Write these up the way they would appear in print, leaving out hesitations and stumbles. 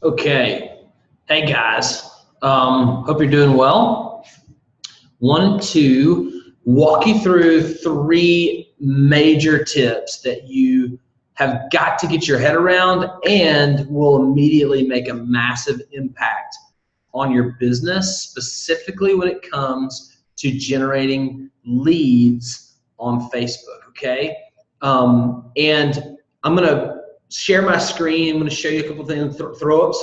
Okay. Hey guys. Hope you're doing well. Wanted to walk you through three major tips that you have got to get your head around and will immediately make a massive impact on your business, specifically when it comes to generating leads on Facebook. Okay. And I'm going to share my screen. I'm going to show you a couple things, I'm going to throw up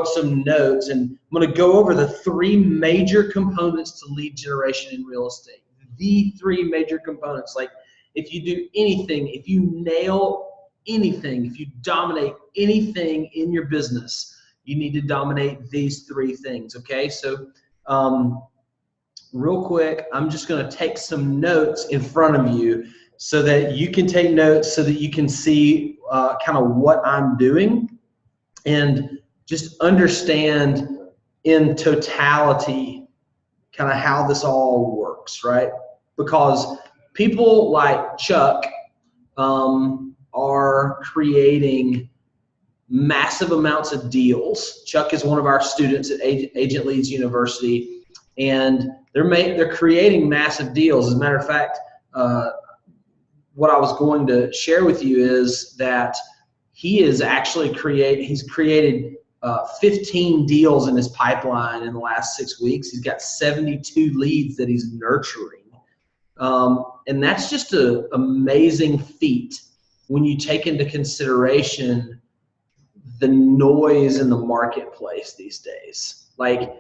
some notes, and I'm going to go over the three major components to lead generation in real estate. The three major components. Like, if you do anything, if you nail anything, if you dominate anything in your business, you need to dominate these three things. Okay. So real quick, I'm just going to take some notes in front of you so that you can take notes, so that you can see kind of what I'm doing and just understand in totality kind of how this all works, right? Because people like Chuck are creating massive amounts of deals. Chuck is one of our students at Agent Leads University, and they're creating massive deals. As a matter of fact, what I was going to share with you is that he's created 15 deals in his pipeline in the last 6 weeks. He's got 72 leads that he's nurturing. And that's just an amazing feat when you take into consideration the noise in the marketplace these days. Like,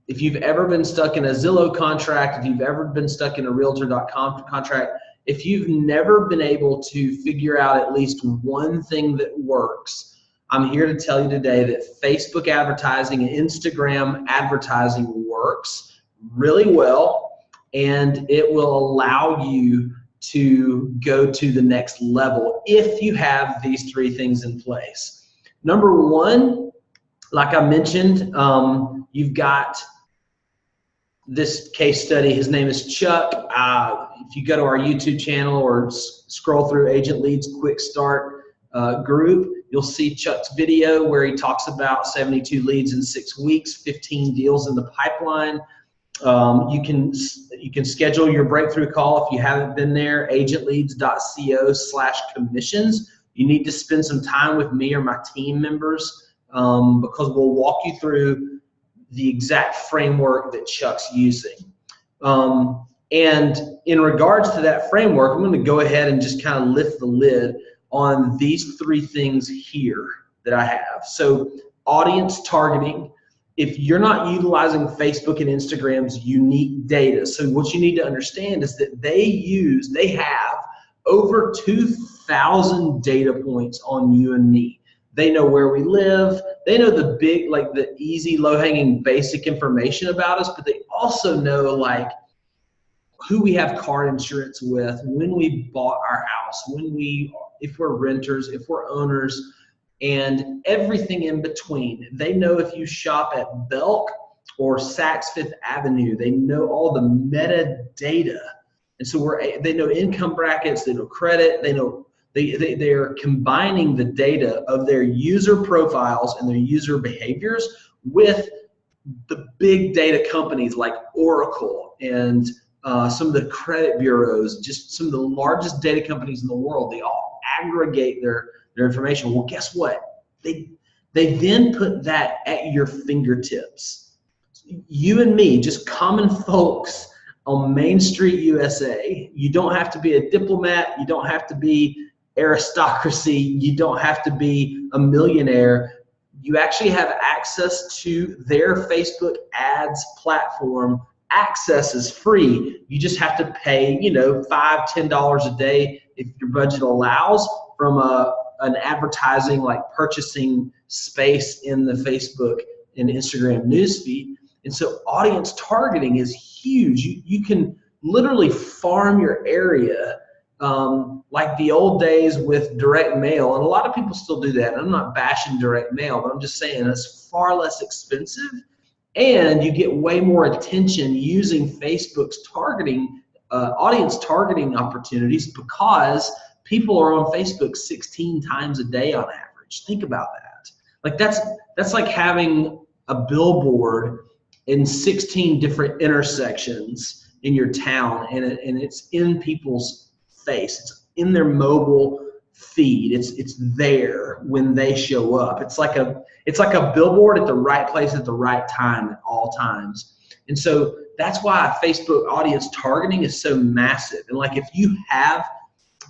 if you've ever been stuck in a Zillow contract, if you've ever been stuck in a Realtor.com contract, if you've never been able to figure out at least one thing that works, I'm here to tell you today that Facebook advertising and Instagram advertising works really well, and it will allow you to go to the next level if you have these three things in place. Number one, like I mentioned, you've got this case study. His name is Chuck. If you go to our YouTube channel or scroll through Agent Leads Quick Start group, you'll see Chuck's video where he talks about 72 leads in 6 weeks, 15 deals in the pipeline. You can schedule your breakthrough call if you haven't been there, agentleads.co/commissions. You need to spend some time with me or my team members because we'll walk you through the exact framework that Chuck's using. And in regards to that framework, I'm going to go ahead and just kind of lift the lid on these three things here that I have. So, audience targeting. If you're not utilizing Facebook and Instagram's unique data, so what you need to understand is that they have over 2,000 data points on you and me. They know where we live. They know the big, like the easy, low-hanging, basic information about us, but they also know like who we have car insurance with, when we bought our house, if we're renters, if we're owners, and everything in between. They know if you shop at Belk or Saks Fifth Avenue. They know all the metadata, and so they know income brackets, they know credit, they know. They are combining the data of their user profiles and their user behaviors with the big data companies like Oracle and some of the credit bureaus, just some of the largest data companies in the world. They all aggregate their information. Well, guess what? They then put that at your fingertips. You and me, just common folks on Main Street, USA. You don't have to be a diplomat. You don't have to be aristocracy. You don't have to be a millionaire. You actually have access to their Facebook ads platform. Access is free. You just have to pay, $5, $10 a day if your budget allows from an advertising, like purchasing space in the Facebook and Instagram newsfeed. And so audience targeting is huge. You can literally farm your area like the old days with direct mail, and a lot of people still do that. I'm not bashing direct mail, but I'm just saying it's far less expensive, and you get way more attention using Facebook's targeting, audience targeting opportunities, because people are on Facebook 16 times a day on average. Think about that. Like that's like having a billboard in 16 different intersections in your town, and it's in people's face. It's in their mobile feed. It's there when they show up. It's like a billboard at the right place at the right time at all times. And so that's why Facebook audience targeting is so massive. And like if you have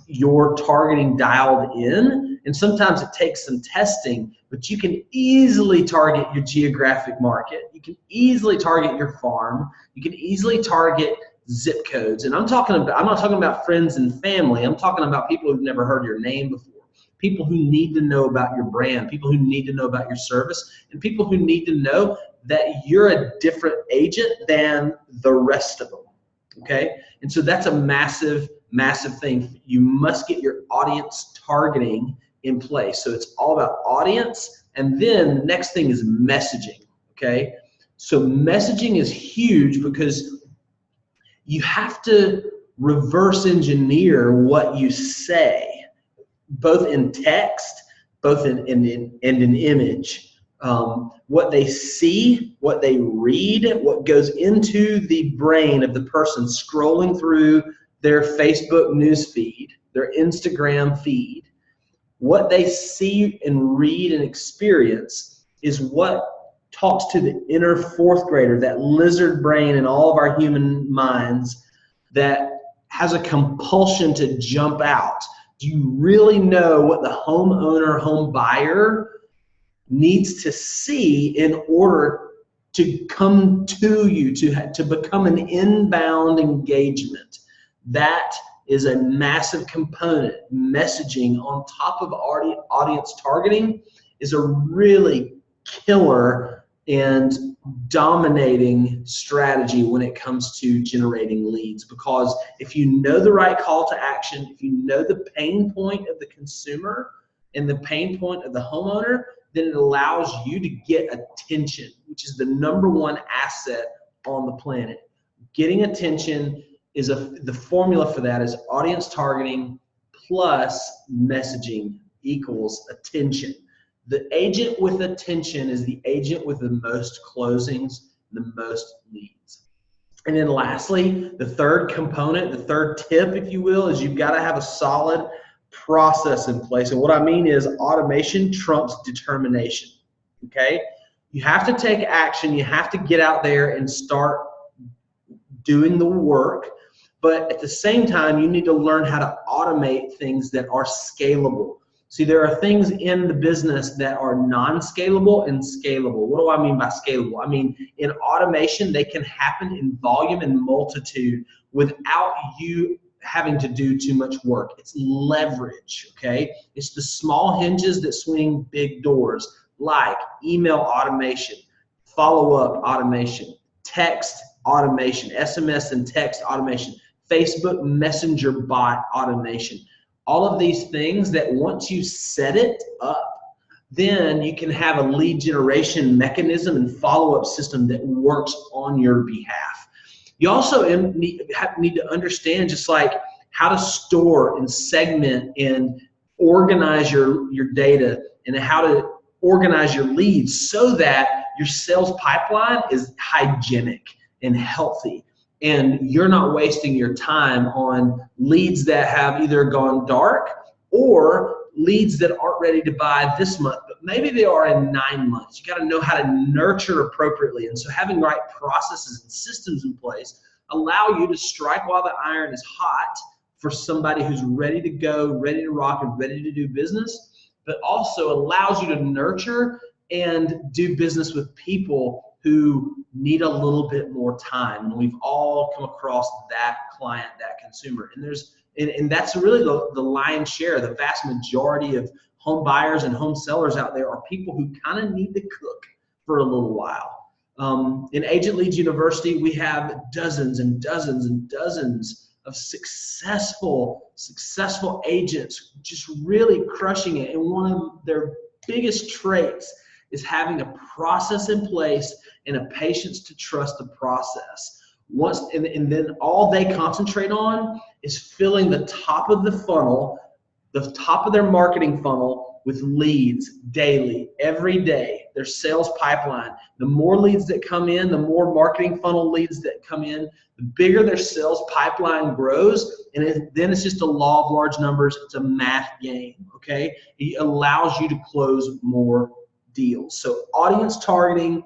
your targeting dialed in, and sometimes it takes some testing, but you can easily target your geographic market. You can easily target your farm. You can easily target zip codes. And I'm not talking about friends and family. I'm talking about people who've never heard your name before, people who need to know about your brand, people who need to know about your service, and people who need to know that you're a different agent than the rest of them. Okay? And so that's a massive thing. You must get your audience targeting in place. So it's all about audience, and then the next thing is messaging. Okay? So messaging is huge because you have to reverse engineer what you say, both in text, both in image. What they see, what they read, what goes into the brain of the person scrolling through their Facebook news feed, their Instagram feed. What they see and read and experience is what talks to the inner fourth grader, that lizard brain in all of our human minds that has a compulsion to jump out. Do you really know what the homeowner, home buyer needs to see in order to come to you, to become an inbound engagement? That is a massive component. Messaging on top of audience targeting is a really killer and dominating strategy when it comes to generating leads, because if you know the right call to action, if you know the pain point of the consumer and the pain point of the homeowner, then it allows you to get attention, which is the #1 asset on the planet. Getting attention is the formula for that is audience targeting plus messaging equals attention. The agent with attention is the agent with the most closings, the most leads. And then lastly, the third component, the third tip, if you will, is you've got to have a solid process in place. And what I mean is automation trumps determination. Okay? You have to take action. You have to get out there and start doing the work. But at the same time, you need to learn how to automate things that are scalable. See, there are things in the business that are non-scalable and scalable. What do I mean by scalable? I mean, in automation, they can happen in volume and multitude without you having to do too much work. It's leverage, okay? It's the small hinges that swing big doors, like email automation, follow-up automation, text automation, SMS and text automation, Facebook Messenger bot automation. All of these things that once you set it up, then you can have a lead generation mechanism and follow-up system that works on your behalf. You also need to understand just like how to store and segment and organize your data and how to organize your leads so that your sales pipeline is hygienic and healthy. And you're not wasting your time on leads that have either gone dark or leads that aren't ready to buy this month, but maybe they are in 9 months. You got to know how to nurture appropriately. And so having the right processes and systems in place allow you to strike while the iron is hot for somebody who's ready to go, ready to rock, and ready to do business, but also allows you to nurture and do business with people who need a little bit more time. And we've all come across that client, that consumer. And that's really the lion's share. The vast majority of home buyers and home sellers out there are people who kind of need to cook for a little while. In Agent Leads University, we have dozens and dozens and dozens of successful agents just really crushing it. And one of their biggest traits is having a process in place and a patience to trust the process. And then all they concentrate on is filling the top of the funnel, the top of their marketing funnel with leads daily, every day, their sales pipeline. The more leads that come in, the more marketing funnel leads that come in, the bigger their sales pipeline grows, and then it's just a law of large numbers. It's a math game, okay? It allows you to close more deals. So audience targeting,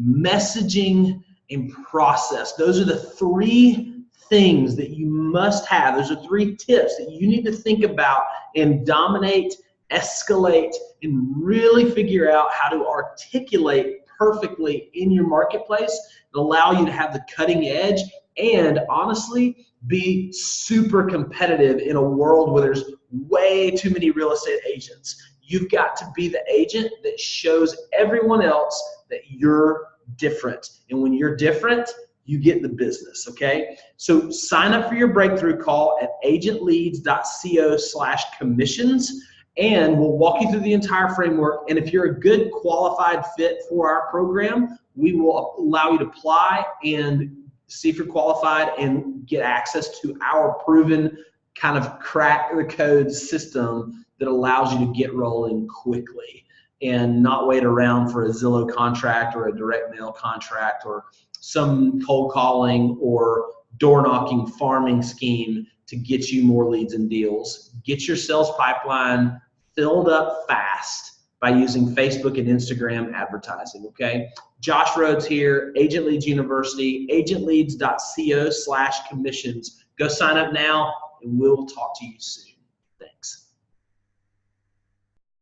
messaging, and process. Those are the three things that you must have. Those are three tips that you need to think about and dominate, escalate, and really figure out how to articulate perfectly in your marketplace and allow you to have the cutting edge and honestly be super competitive in a world where there's way too many real estate agents. You've got to be the agent that shows everyone else that you're different. And when you're different, you get the business, okay? So sign up for your breakthrough call at agentleads.co/commissions, and we'll walk you through the entire framework. And if you're a good qualified fit for our program, we will allow you to apply and see if you're qualified and get access to our proven kind of crack the code system that allows you to get rolling quickly and not wait around for a Zillow contract or a direct mail contract or some cold calling or door knocking farming scheme to get you more leads and deals. Get your sales pipeline filled up fast by using Facebook and Instagram advertising, okay? Josh Rhodes here, Agent Leads University, agentleads.co/commissions. Go sign up now and we'll talk to you soon.